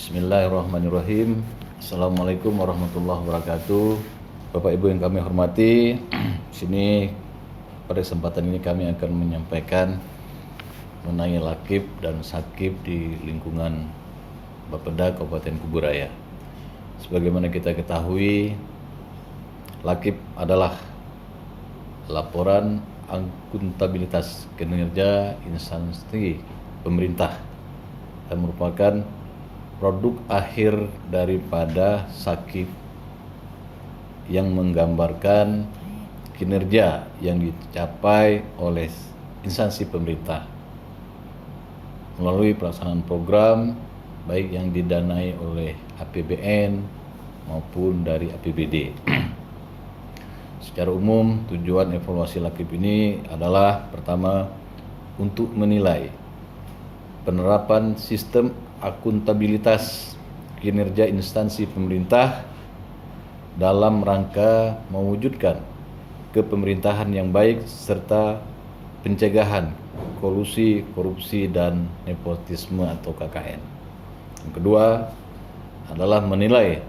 Bismillahirrahmanirrahim. Assalamualaikum warahmatullahi wabarakatuh. Bapak Ibu yang kami hormati, di sini pada kesempatan ini kami akan menyampaikan mengenai lakib dan sakib di lingkungan Bapeda Kabupaten Kuburaya. Sebagaimana kita ketahui, lakib adalah laporan akuntabilitas kinerja instansi pemerintah dan merupakan produk akhir daripada sakib yang menggambarkan kinerja yang dicapai oleh instansi pemerintah melalui pelaksanaan program baik yang didanai oleh APBN maupun dari APBD. Secara umum, tujuan evaluasi lakib ini adalah pertama untuk menilai penerapan sistem akuntabilitas kinerja instansi pemerintah dalam rangka mewujudkan kepemerintahan yang baik serta pencegahan kolusi, korupsi, dan nepotisme atau KKN. Yang kedua adalah menilai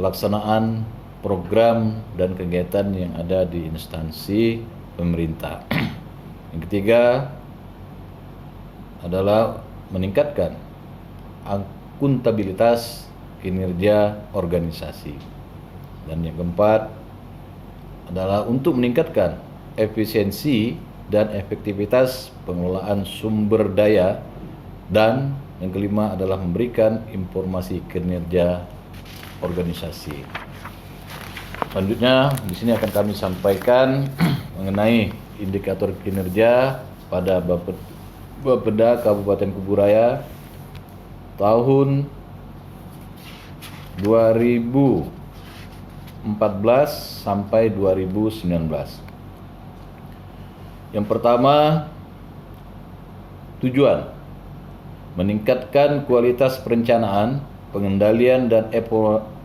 pelaksanaan program dan kegiatan yang ada di instansi pemerintah. Yang ketiga adalah meningkatkan akuntabilitas kinerja organisasi. Dan yang keempat adalah untuk meningkatkan efisiensi dan efektivitas pengelolaan sumber daya, dan yang kelima adalah memberikan informasi kinerja organisasi. Selanjutnya di sini akan kami sampaikan mengenai indikator kinerja pada Bapeda Kabupaten Kuburaya tahun 2014 sampai 2019. Yang pertama, tujuan meningkatkan kualitas perencanaan, pengendalian, dan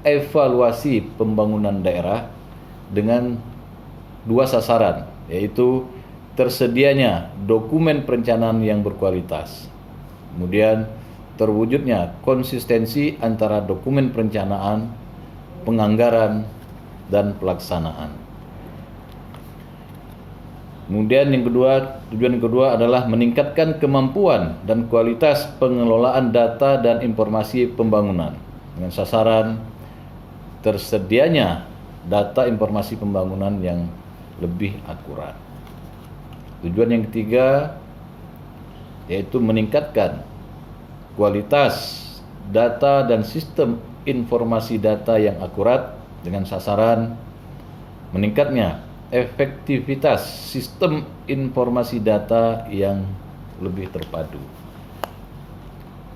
evaluasi pembangunan daerah dengan dua sasaran, yaitu tersedianya dokumen perencanaan yang berkualitas, kemudian terwujudnya konsistensi antara dokumen perencanaan, penganggaran, dan pelaksanaan. Kemudian tujuan yang kedua adalah meningkatkan kemampuan dan kualitas pengelolaan data dan informasi pembangunan dengan sasaran tersedianya data informasi pembangunan yang lebih akurat. Tujuan yang ketiga yaitu meningkatkan kualitas data dan sistem informasi data yang akurat dengan sasaran meningkatnya efektivitas sistem informasi data yang lebih terpadu.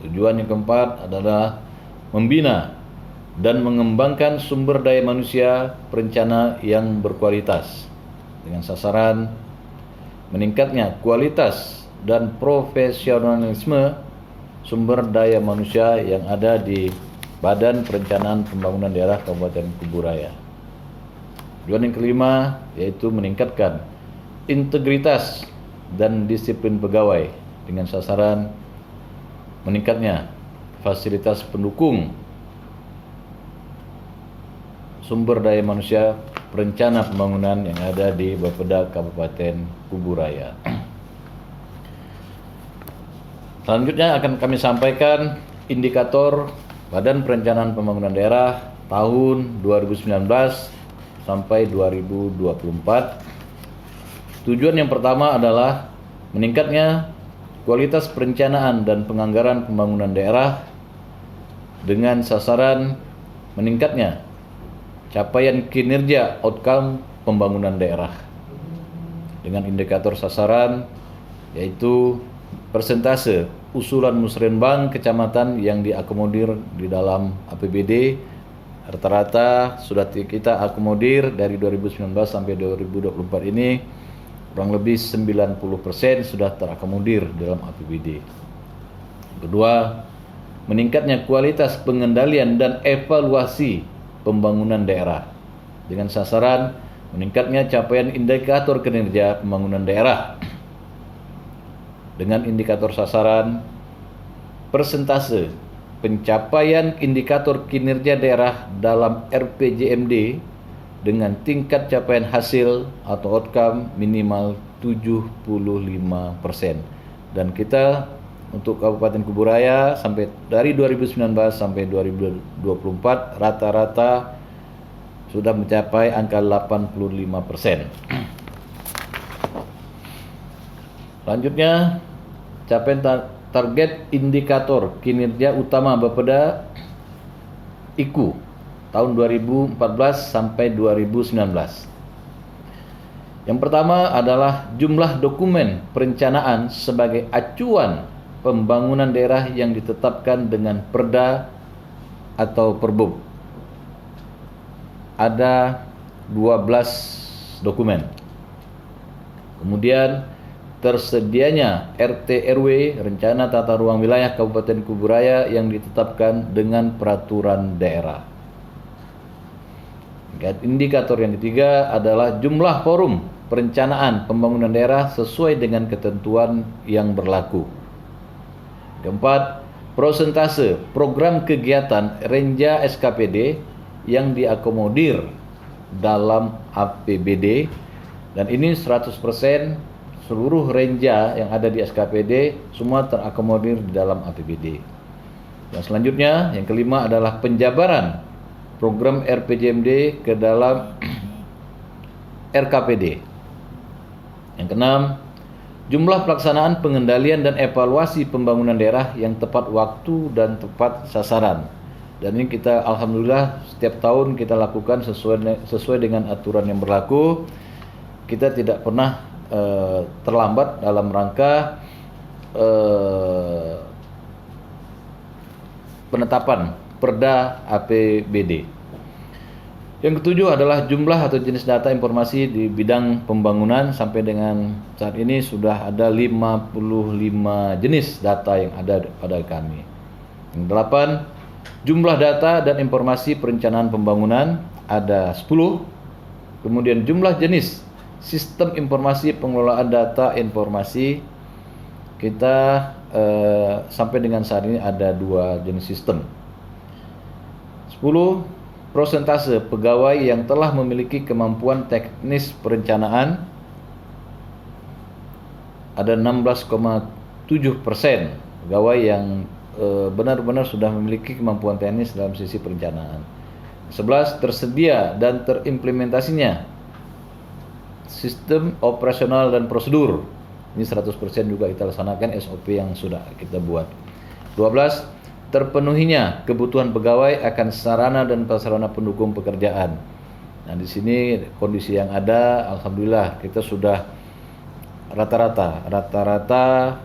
Tujuan yang keempat adalah membina dan mengembangkan sumber daya manusia perencana yang berkualitas dengan sasaran meningkatnya kualitas dan profesionalisme sumber daya manusia yang ada di Badan Perencanaan Pembangunan Daerah Kabupaten Kuburaya. Tujuan yang kelima yaitu meningkatkan integritas dan disiplin pegawai dengan sasaran meningkatnya fasilitas pendukung sumber daya manusia perencana pembangunan yang ada di Bapeda Kabupaten Kuburaya. Selanjutnya akan kami sampaikan indikator Badan Perencanaan Pembangunan Daerah tahun 2019 sampai 2024. Tujuan yang pertama adalah meningkatnya kualitas perencanaan dan penganggaran pembangunan daerah dengan sasaran meningkatnya capaian kinerja outcome pembangunan daerah dengan indikator sasaran yaitu persentase usulan musrenbang kecamatan yang diakomodir di dalam APBD rata-rata sudah kita akomodir dari 2019 sampai 2024 ini kurang lebih 90% sudah terakomodir dalam APBD. Kedua, meningkatnya kualitas pengendalian dan evaluasi pembangunan daerah dengan sasaran meningkatnya capaian indikator kinerja pembangunan daerah dengan indikator sasaran persentase pencapaian indikator kinerja daerah dalam RPJMD dengan tingkat capaian hasil atau outcome minimal 75%. Dan kita untuk Kabupaten Kuburaya sampai dari 2019 sampai 2024 rata-rata sudah mencapai angka 85%. Selanjutnya, capaian target indikator kinerja utama Bapeda IKU tahun 2014 sampai 2019. Yang pertama adalah jumlah dokumen perencanaan sebagai acuan pembangunan daerah yang ditetapkan dengan Perda atau Perbub. Ada 12 dokumen. Kemudian tersedianya RT RW rencana tata ruang wilayah Kabupaten Kuburaya yang ditetapkan dengan peraturan daerah. Indikator yang ketiga adalah jumlah forum perencanaan pembangunan daerah sesuai dengan ketentuan yang berlaku. Keempat, persentase program kegiatan Renja SKPD yang diakomodir dalam APBD, dan ini 100% seluruh renja yang ada di SKPD semua terakomodir di dalam APBD. Dan selanjutnya, yang kelima adalah penjabaran program RPJMD ke dalam RKPD. Yang keenam, jumlah pelaksanaan pengendalian dan evaluasi pembangunan daerah yang tepat waktu dan tepat sasaran. Dan ini kita alhamdulillah setiap tahun kita lakukan sesuai dengan aturan yang berlaku. Kita tidak pernah terlambat dalam rangka penetapan Perda APBD. Yang ketujuh adalah jumlah atau jenis data informasi di bidang pembangunan. Sampai dengan saat ini sudah ada 55 jenis data yang ada pada kami. Yang delapan, jumlah data dan informasi perencanaan pembangunan ada 10. Kemudian jumlah jenis sistem informasi pengelolaan data informasi kita sampai dengan saat ini ada 2 jenis sistem. 10. Persentase pegawai yang telah memiliki kemampuan teknis perencanaan ada 16,7% pegawai yang benar-benar sudah memiliki kemampuan teknis dalam sisi perencanaan. 11. Tersedia dan terimplementasinya sistem operasional dan prosedur. Ini 100% juga kita laksanakan SOP yang sudah kita buat. 12. Terpenuhinya kebutuhan pegawai akan sarana dan prasarana pendukung pekerjaan. Nah, di sini kondisi yang ada, alhamdulillah kita sudah rata-rata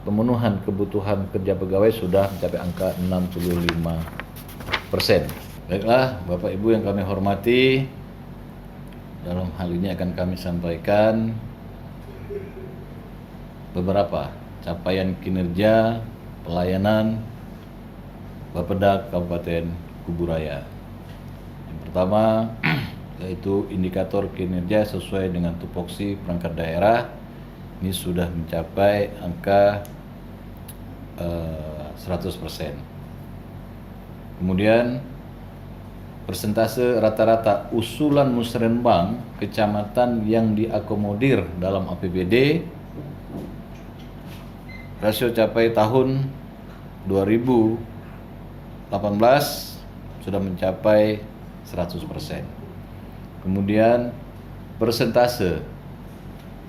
pemenuhan kebutuhan kerja pegawai sudah mencapai angka 65%. Baiklah, Bapak Ibu yang kami hormati, dalam hal ini akan kami sampaikan beberapa capaian kinerja pelayanan Bapeda Kabupaten Kuburaya. Yang pertama yaitu indikator kinerja sesuai dengan tupoksi perangkat daerah. Ini sudah mencapai angka 100%. Kemudian persentase rata-rata usulan musrenbang kecamatan yang diakomodir dalam APBD rasio capai tahun 2018 sudah mencapai 100%. Kemudian persentase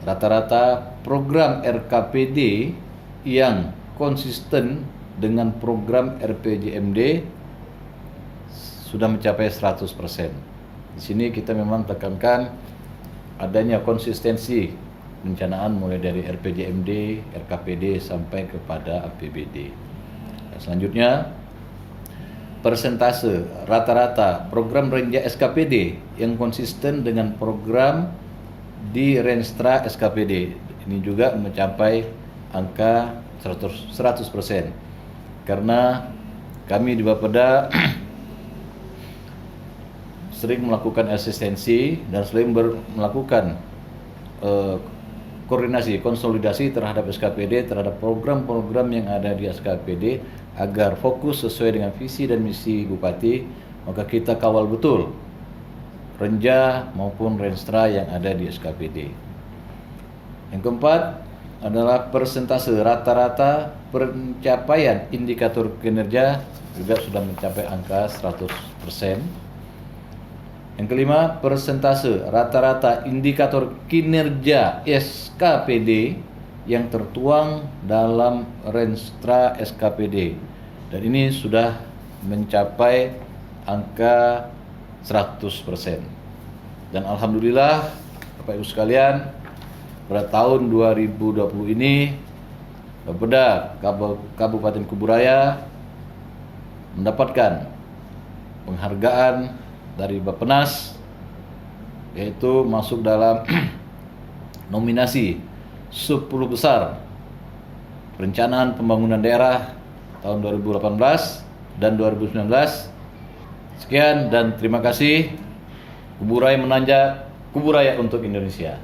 rata-rata program RKPD yang konsisten dengan program RPJMD sudah mencapai 100%. Di sini kita memang tekankan adanya konsistensi perencanaan mulai dari RPJMD, RKPD sampai kepada APBD. Dan selanjutnya, persentase rata-rata program Renja SKPD yang konsisten dengan program di Renstra SKPD. Ini juga mencapai angka 100%. Karena kami di Bapeda sering melakukan asistensi dan sering melakukan koordinasi, konsolidasi terhadap SKPD, terhadap program-program yang ada di SKPD agar fokus sesuai dengan visi dan misi Bupati. Maka kita kawal betul Renja maupun Renstra yang ada di SKPD. Yang keempat adalah persentase rata-rata pencapaian indikator kinerja juga sudah mencapai angka 100%. Yang kelima, persentase rata-rata indikator kinerja SKPD yang tertuang dalam Renstra SKPD. Dan ini sudah mencapai angka 100%. Dan alhamdulillah Bapak Ibu sekalian, pada tahun 2020 ini Bapeda Kabupaten Kuburaya mendapatkan penghargaan dari Bappenas, yaitu masuk dalam nominasi 10 besar perencanaan pembangunan daerah tahun 2018 dan 2019. Sekian dan terima kasih. Kuburaya menanjak, Kuburaya untuk Indonesia.